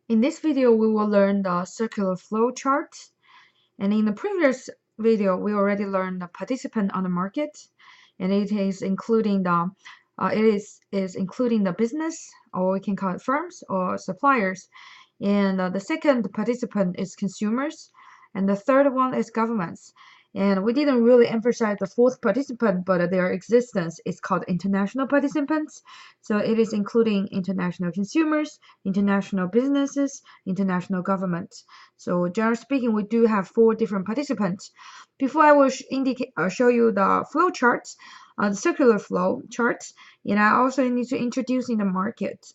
In this video, we will learn the circular flow chart. And in the previous video, we already learned the participant on the market, and it is including the business, or we can call it firms or suppliers. And the second participant is consumers, and the third one is governments. And we didn't really emphasize the fourth participant, but their existence is called international participants. So it is including international consumers, international businesses, international governments. So generally speaking, we do have four different participants. Before I will show you the flow charts, the circular flow charts, and I also need to introduce in the market.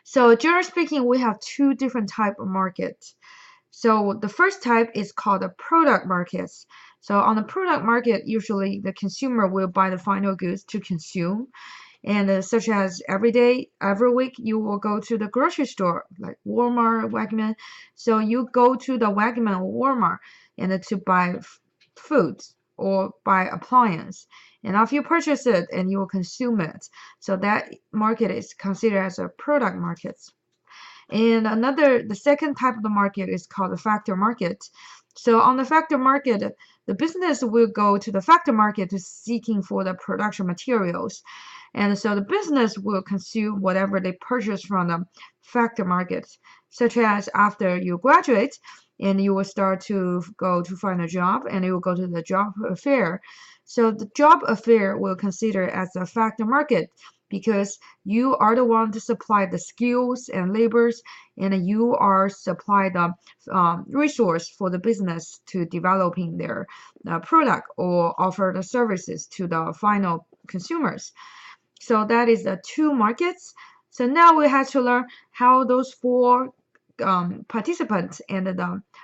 So generally speaking, we have two different type of markets. So the first type is called the product markets. So on the product market, usually the consumer will buy the final goods to consume. And such as every week, you will go to the grocery store, like Walmart, Wegman. So you go to the Wegman or Walmart and to buy food or buy appliance. And after you purchase it, and you will consume it. So that market is considered as a product market. And the second type of the market is called the factor market. So on the factor market, the business will go to the factor market to seeking for the production materials. And so the business will consume whatever they purchase from the factor market, such as after you graduate and you will start to go to find a job, and you will go to the job fair. So the job fair will consider as a factor market, because you are the one to supply the skills and labors, and you are supply the resource for the business to developing their product or offer the services to the final consumers. So that is the two markets. So now we have to learn how those four participants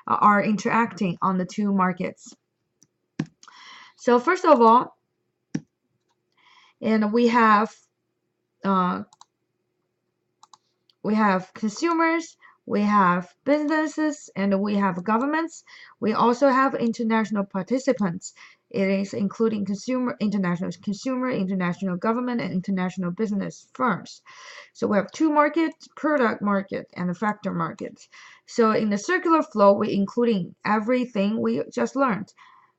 are interacting on the two markets. So first of all, and we have consumers, we have businesses, and we have governments. We also have international participants. It is including international consumer, international government, and international business firms. So we have two markets, product market and the factor market. So in the circular flow, we're including everything we just learned,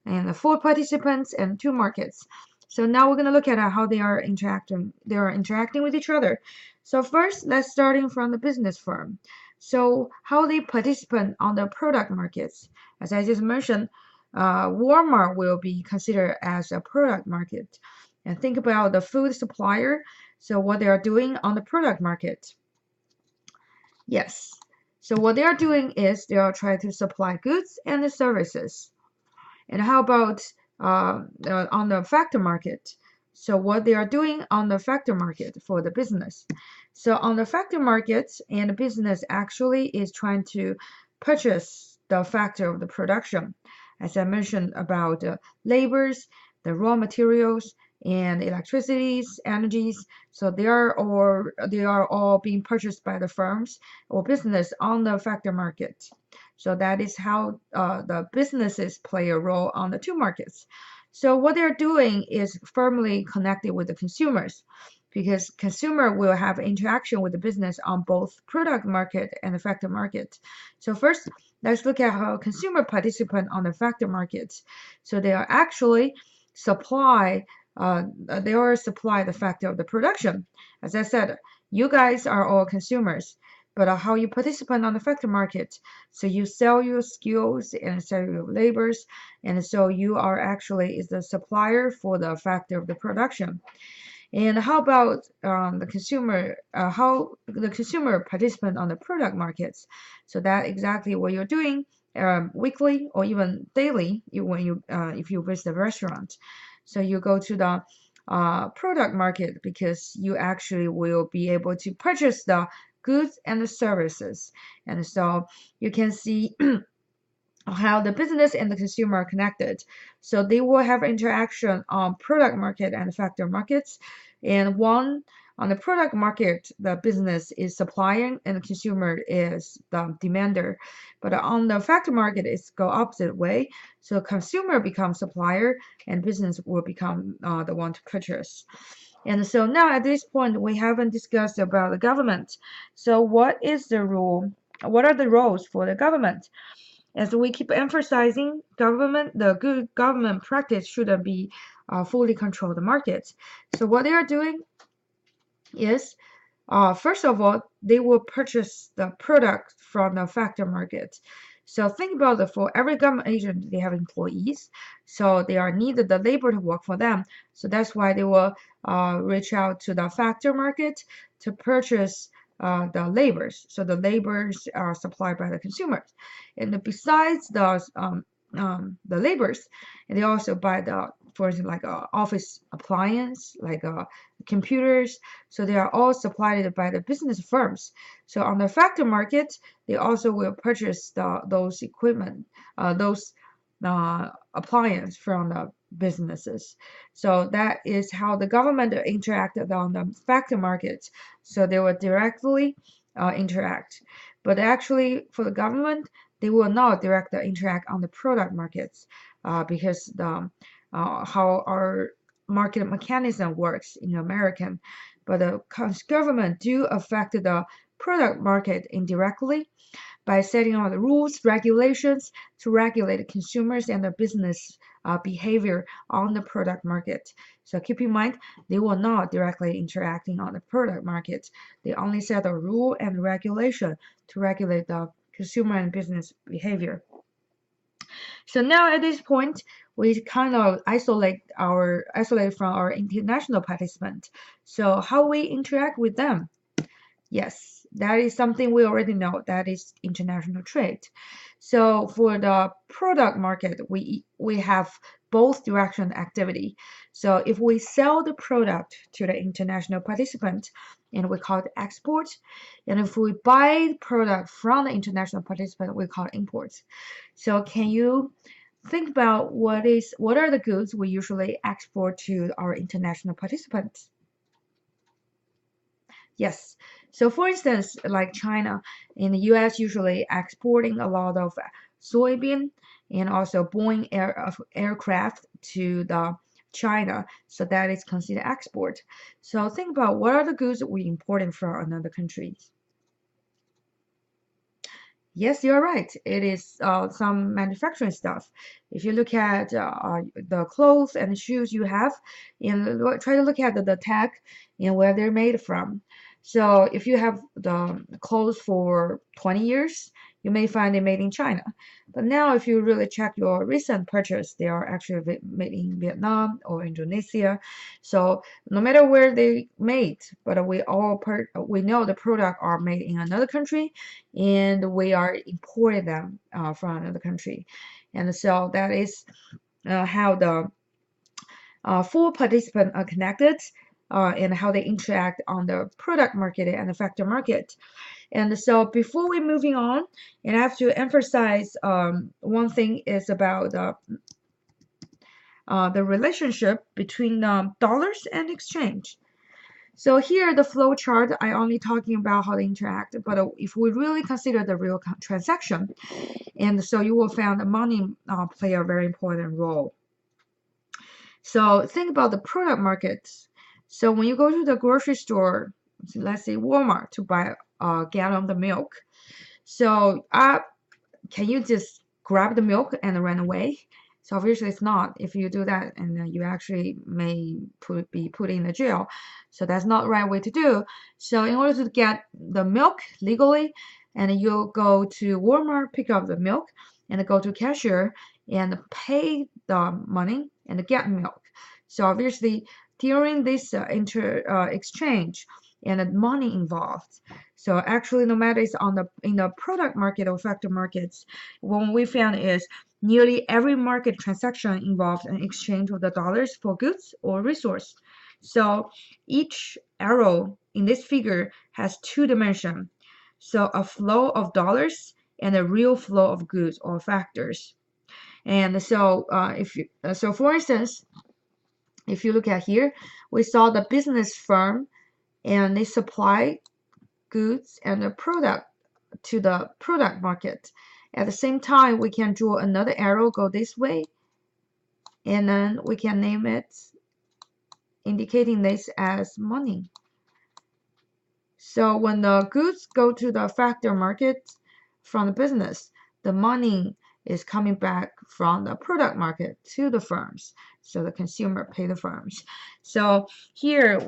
and the four participants and two markets. So now we're going to look at how they are interacting. They are interacting with each other. So first, let's starting from the business firm. So how they participate on the product markets. As I just mentioned, Walmart will be considered as a product market. And think about the food supplier. So what they are doing on the product market. Yes. So what they are doing is they are trying to supply goods and the services. And how about on the factor market? So what they are doing on the factor market for the business. So on the factor market, and the business actually is trying to purchase the factor of the production. As I mentioned about labors, the raw materials, and electricities, energies. So they are all being purchased by the firms or business on the factor market. So that is how the businesses play a role on the two markets. So what they're doing is firmly connected with the consumers, because consumer will have interaction with the business on both product market and the factor market. So first, let's look at how consumer participant on the factor market. So they are actually supply the factor of the production. As I said, you guys are all consumers, but how you participate on the factor market. So you sell your skills and sell your labors, and so you are actually is the supplier for the factor of the production. And how about the consumer? How the consumer participant on the product markets? So that exactly what you're doing weekly or even daily if you visit the restaurant. So you go to the product market because you actually will be able to purchase the goods and the services. And so you can see how the business and the consumer are connected. So they will have interaction on product market and factor markets. And one on the product market, the business is supplying and the consumer is the demander. But on the factor market, it's go opposite way. So consumer becomes supplier and business will become the one to purchase. And so now at this point, we haven't discussed about the government. So what is the rule? What are the roles for the government? As we keep emphasizing, the good government practice shouldn't be fully control the markets. So what they are doing is, first of all, they will purchase the product from the factor market. So think about it, for every government agent, they have employees. So they are needed the labor to work for them. So that's why they will reach out to the factor market to purchase the labors. So the labors are supplied by the consumers. And besides the labors, and they also buy the, for instance, like office appliance, like computers. So they are all supplied by the business firms. So on the factor market, they also will purchase those equipment, those appliance from the businesses. So that is how the government interacted on the factor market. So they will directly interact. But actually, for the government, they will not directly interact on the product markets because how our market mechanism works in American. But the government do affect the product market indirectly by setting out the rules, regulations to regulate consumers and the business behavior on the product market. So keep in mind, they will not directly interacting on the product market. They only set a rule and regulation to regulate the consumer and business behavior. So now at this point, we kind of isolate from our international participants. So how we interact with them? Yes, that is something we already know. That is international trade. So for the product market, we have both direction activity. So if we sell the product to the international participant, and we call it export, and if we buy the product from the international participant, we call it import. So can you think about what are the goods we usually export to our international participants? Yes. So for instance, like China, in the US usually exporting a lot of soybean and also Boeing aircraft to the China. So that is considered export. So think about what are the goods we importing from another countries. Yes, you're right. It is some manufacturing stuff. If you look at the clothes and shoes you have, and try to look at the tag and where they're made from. So if you have the clothes for 20 years, you may find it made in China. But now if you really check your recent purchase, they are actually made in Vietnam or Indonesia. So no matter where they made, but we know the product are made in another country, and we are importing them from another country. And so that is how the four participants are connected and how they interact on the product market and the factor market. And so before we moving on, and I have to emphasize one thing is about the relationship between dollars and exchange. So here the flow chart, I only talking about how they interact, but if we really consider the real transaction, and so you will find the money play a very important role. So think about the product markets. So when you go to the grocery store, let's say Walmart, to buy a gallon of the milk, so can you just grab the milk and run away? So obviously it's not. If you do that, and you actually may be put in the jail. So that's not the right way to do. So in order to get the milk legally, and you'll go to Walmart, pick up the milk, and go to cashier and pay the money and get milk. So obviously during this exchange and the money involved. So actually, no matter it's in the product market or factor markets, what we found is nearly every market transaction involves an exchange of the dollars for goods or resource. So each arrow in this figure has two dimensions. So a flow of dollars and a real flow of goods or factors. And so so for instance, if you look at here, we saw the business firm and they supply goods and a product to the product market. At the same time, we can draw another arrow go this way, and then we can name it indicating this as money. So when the goods go to the factor market from the business, the money is coming back from the product market to the firms. So the consumer pay the firms. So here